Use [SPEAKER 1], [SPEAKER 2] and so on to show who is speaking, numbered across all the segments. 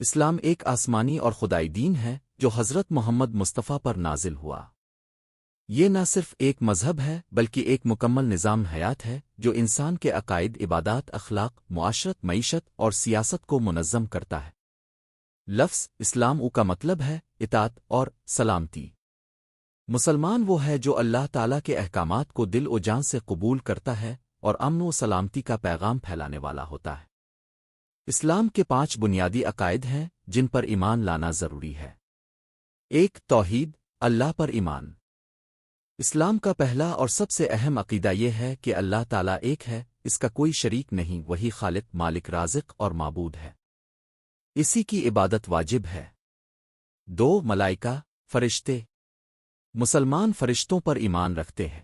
[SPEAKER 1] اسلام ایک آسمانی اور خدائی دین ہے جو حضرت محمد مصطفیٰ پر نازل ہوا۔ یہ نہ صرف ایک مذہب ہے بلکہ ایک مکمل نظام حیات ہے جو انسان کے عقائد، عبادات، اخلاق، معاشرت، معیشت اور سیاست کو منظم کرتا ہے۔ لفظ اسلام کا مطلب ہے اطاعت اور سلامتی۔ مسلمان وہ ہے جو اللہ تعالیٰ کے احکامات کو دل و جان سے قبول کرتا ہے اور امن و سلامتی کا پیغام پھیلانے والا ہوتا ہے۔ اسلام کے 5 بنیادی عقائد ہیں جن پر ایمان لانا ضروری ہے۔ 1 توحید، اللہ پر ایمان۔ اسلام کا پہلا اور سب سے اہم عقیدہ یہ ہے کہ اللہ تعالیٰ ایک ہے، اس کا کوئی شریک نہیں، وہی خالق، مالک، رازق اور معبود ہے، اسی کی عبادت واجب ہے۔ 2 ملائکہ، فرشتے۔ مسلمان فرشتوں پر ایمان رکھتے ہیں۔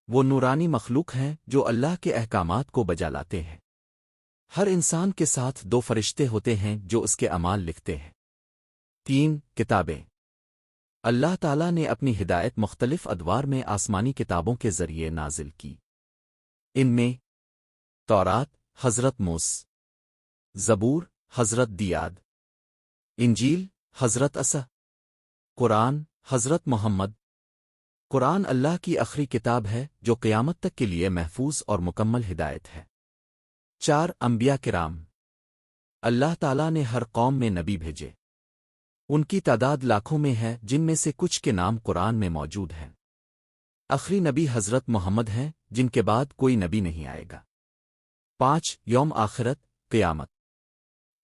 [SPEAKER 1] وہ نورانی مخلوق ہیں جو اللہ کے احکامات کو بجا لاتے ہیں۔ ہر انسان کے ساتھ 2 فرشتے ہوتے ہیں جو اس کے اعمال لکھتے ہیں۔ 3 کتابیں۔ اللہ تعالیٰ نے اپنی ہدایت مختلف ادوار میں آسمانی کتابوں کے ذریعے نازل کی۔ ان میں تورات حضرت موسیٰ، زبور حضرت دیاد، انجیل حضرت عیسیٰ، قرآن حضرت محمد۔ قرآن اللہ کی آخری کتاب ہے جو قیامت تک کے لیے محفوظ اور مکمل ہدایت ہے۔ 4 انبیاء کرام۔ اللہ تعالیٰ نے ہر قوم میں نبی بھیجے۔ ان کی تعداد لاکھوں میں ہے، جن میں سے کچھ کے نام قرآن میں موجود ہیں۔ آخری نبی حضرت محمد ہیں، جن کے بعد کوئی نبی نہیں آئے گا۔ 5 یوم آخرت، قیامت۔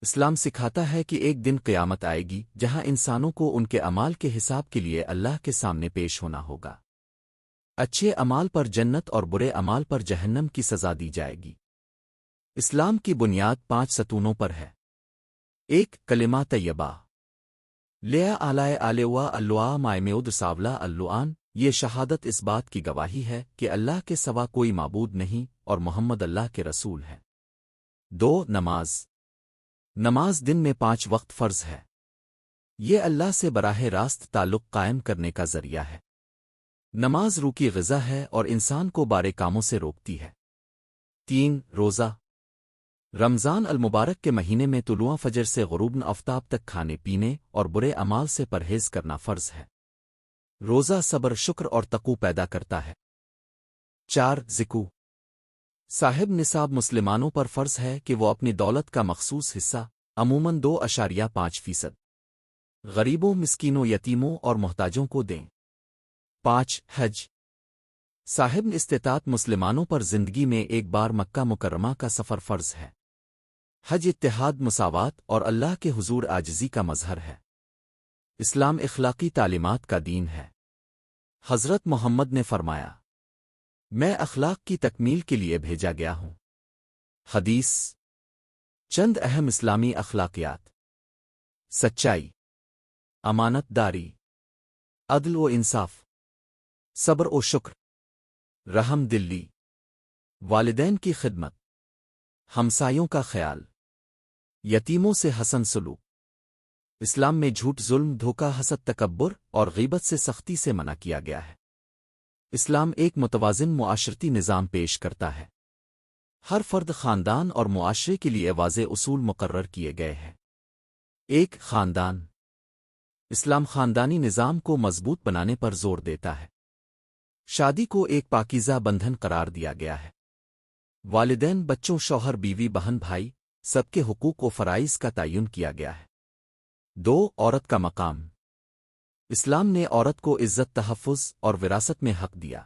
[SPEAKER 1] اسلام سکھاتا ہے کہ ایک دن قیامت آئے گی جہاں انسانوں کو ان کے اعمال کے حساب کے لیے اللہ کے سامنے پیش ہونا ہوگا۔ اچھے اعمال پر جنت اور برے اعمال پر جہنم کی سزا دی جائے گی۔ اسلام کی بنیاد 5 ستونوں پر ہے۔ 1 کلمہ طیبہ، لیا آلائے آلوا اللوا مائمیود ساولا اللعان۔ یہ شہادت اس بات کی گواہی ہے کہ اللہ کے سوا کوئی معبود نہیں اور محمد اللہ کے رسول ہے۔ 2 نماز۔ نماز دن میں 5 وقت فرض ہے۔ یہ اللہ سے براہ راست تعلق قائم کرنے کا ذریعہ ہے۔ نماز روح کی غذا ہے اور انسان کو بارے کاموں سے روکتی ہے۔ 3 روزہ۔ رمضان المبارک کے مہینے میں طلوع فجر سے غروب آفتاب تک کھانے پینے اور برے اعمال سے پرہیز کرنا فرض ہے۔ روزہ صبر، شکر اور تقوی پیدا کرتا ہے۔ 4 زکوٰ۔ صاحب نصاب مسلمانوں پر فرض ہے کہ وہ اپنی دولت کا مخصوص حصہ، عموماً 2.5% غریبوں، مسکینوں، یتیموں اور محتاجوں کو دیں۔ 5 حج۔ صاحب استطاعت مسلمانوں پر زندگی میں ایک بار مکہ مکرمہ کا سفر فرض ہے۔ حج اتحاد، مساوات اور اللہ کے حضور عاجزی کا مظہر ہے۔ اسلام اخلاقی تعلیمات کا دین ہے۔ حضرت محمد نے فرمایا، میں اخلاق کی تکمیل کے لیے بھیجا گیا ہوں۔ حدیث۔ چند اہم اسلامی اخلاقیات: سچائی، امانت داری، عدل و انصاف، صبر و شکر، رحم دلی، والدین کی خدمت، ہمسایوں کا خیال، یتیموں سے حسن سلوک۔ اسلام میں جھوٹ، ظلم، دھوکہ، حسد، تکبر اور غیبت سے سختی سے منع کیا گیا ہے۔ اسلام ایک متوازن معاشرتی نظام پیش کرتا ہے۔ ہر فرد، خاندان اور معاشرے کے لیے واضح اصول مقرر کیے گئے ہیں۔ 1 خاندان۔ اسلام خاندانی نظام کو مضبوط بنانے پر زور دیتا ہے۔ شادی کو ایک پاکیزہ بندھن قرار دیا گیا ہے۔ والدین، بچوں، شوہر، بیوی، بہن، بھائی، سب کے حقوق و فرائض کا تعین کیا گیا ہے۔ 2 عورت کا مقام۔ اسلام نے عورت کو عزت، تحفظ اور وراثت میں حق دیا۔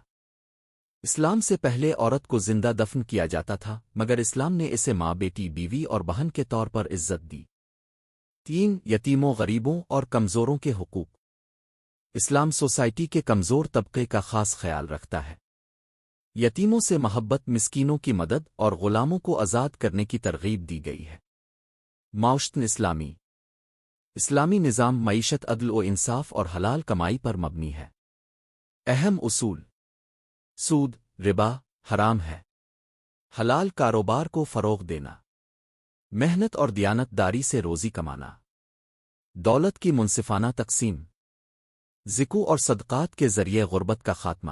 [SPEAKER 1] اسلام سے پہلے عورت کو زندہ دفن کیا جاتا تھا، مگر اسلام نے اسے ماں، بیٹی، بیوی اور بہن کے طور پر عزت دی۔ 3 یتیموں، غریبوں اور کمزوروں کے حقوق۔ اسلام سوسائٹی کے کمزور طبقے کا خاص خیال رکھتا ہے۔ یتیموں سے محبت، مسکینوں کی مدد اور غلاموں کو آزاد کرنے کی ترغیب دی گئی ہے۔ معاشرت اسلامی۔ اسلامی نظام معیشت عدل و انصاف اور حلال کمائی پر مبنی ہے۔ اہم اصول: سود، ربا حرام ہے۔ حلال کاروبار کو فروغ دینا۔ محنت اور دیانت داری سے روزی کمانا۔ دولت کی منصفانہ تقسیم۔ زکوٰ اور صدقات کے ذریعے غربت کا خاتمہ۔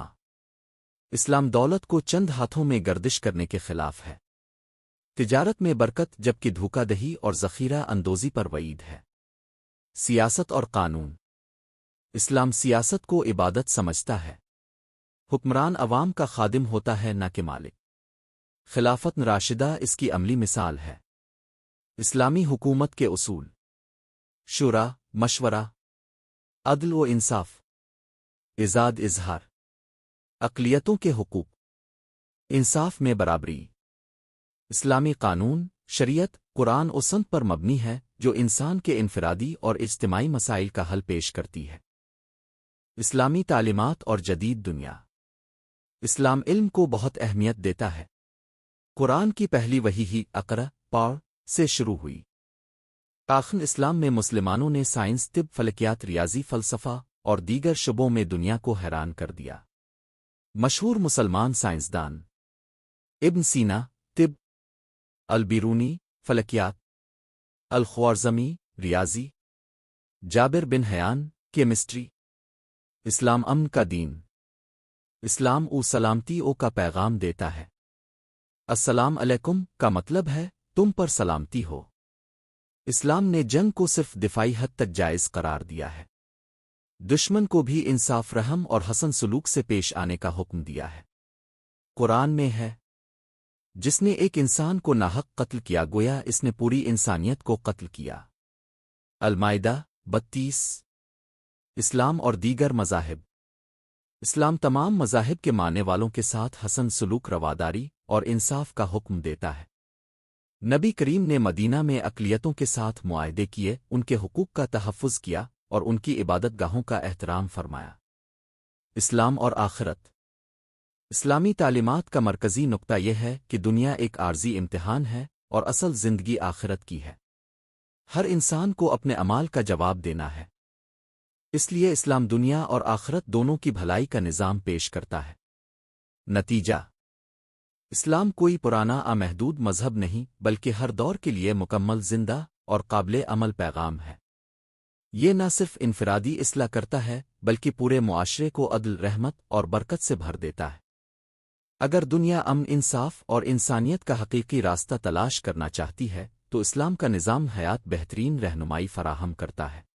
[SPEAKER 1] اسلام دولت کو چند ہاتھوں میں گردش کرنے کے خلاف ہے۔ تجارت میں برکت جبکہ دھوکہ دہی اور ذخیرہ اندوزی پر وعید ہے۔ سیاست اور قانون۔ اسلام سیاست کو عبادت سمجھتا ہے۔ حکمران عوام کا خادم ہوتا ہے نہ کہ مالک۔ خلافت راشدہ اس کی عملی مثال ہے۔ اسلامی حکومت کے اصول: شورا، مشورہ، عدل و انصاف، ازاد اظہار، اقلیتوں کے حقوق، انصاف میں برابری۔ اسلامی قانون، شریعت، قرآن و سنت پر مبنی ہے جو انسان کے انفرادی اور اجتماعی مسائل کا حل پیش کرتی ہے۔ اسلامی تعلیمات اور جدید دنیا۔ اسلام علم کو بہت اہمیت دیتا ہے۔ قرآن کی پہلی وحی ہی اقرأ پڑھ سے شروع ہوئی۔ آخر اسلام میں مسلمانوں نے سائنس، طب، فلکیات، ریاضی، فلسفہ اور دیگر شعبوں میں دنیا کو حیران کر دیا۔ مشہور مسلمان سائنسدان: ابن سینا، طب، البیرونی، فلکیات، الخوارزمی، ریاضی، جابر بن حیان، کیمسٹری۔ اسلام امن کا دین۔ اسلام سلامتی کا پیغام دیتا ہے۔ السلام علیکم کا مطلب ہے تم پر سلامتی ہو۔ اسلام نے جنگ کو صرف دفاعی حد تک جائز قرار دیا ہے۔ دشمن کو بھی انصاف، رحم اور حسن سلوک سے پیش آنے کا حکم دیا ہے۔ قرآن میں ہے: جس نے ایک انسان کو ناحق قتل کیا گویا اس نے پوری انسانیت کو قتل کیا۔ المائدہ 32۔ اسلام اور دیگر مذاہب۔ اسلام تمام مذاہب کے ماننے والوں کے ساتھ حسن سلوک، رواداری اور انصاف کا حکم دیتا ہے۔ نبی کریم نے مدینہ میں اقلیتوں کے ساتھ معاہدے کیے، ان کے حقوق کا تحفظ کیا اور ان کی عبادت گاہوں کا احترام فرمایا۔ اسلام اور آخرت۔ اسلامی تعلیمات کا مرکزی نقطہ یہ ہے کہ دنیا ایک عارضی امتحان ہے اور اصل زندگی آخرت کی ہے۔ ہر انسان کو اپنے اعمال کا جواب دینا ہے۔ اس لیے اسلام دنیا اور آخرت دونوں کی بھلائی کا نظام پیش کرتا ہے۔ نتیجہ: اسلام کوئی پرانا امحدود مذہب نہیں بلکہ ہر دور کے لیے مکمل زندہ اور قابل عمل پیغام ہے۔ یہ نہ صرف انفرادی اصلاح کرتا ہے بلکہ پورے معاشرے کو عدل، رحمت اور برکت سے بھر دیتا ہے۔ اگر دنیا امن، انصاف اور انسانیت کا حقیقی راستہ تلاش کرنا چاہتی ہے تو اسلام کا نظام حیات بہترین رہنمائی فراہم کرتا ہے۔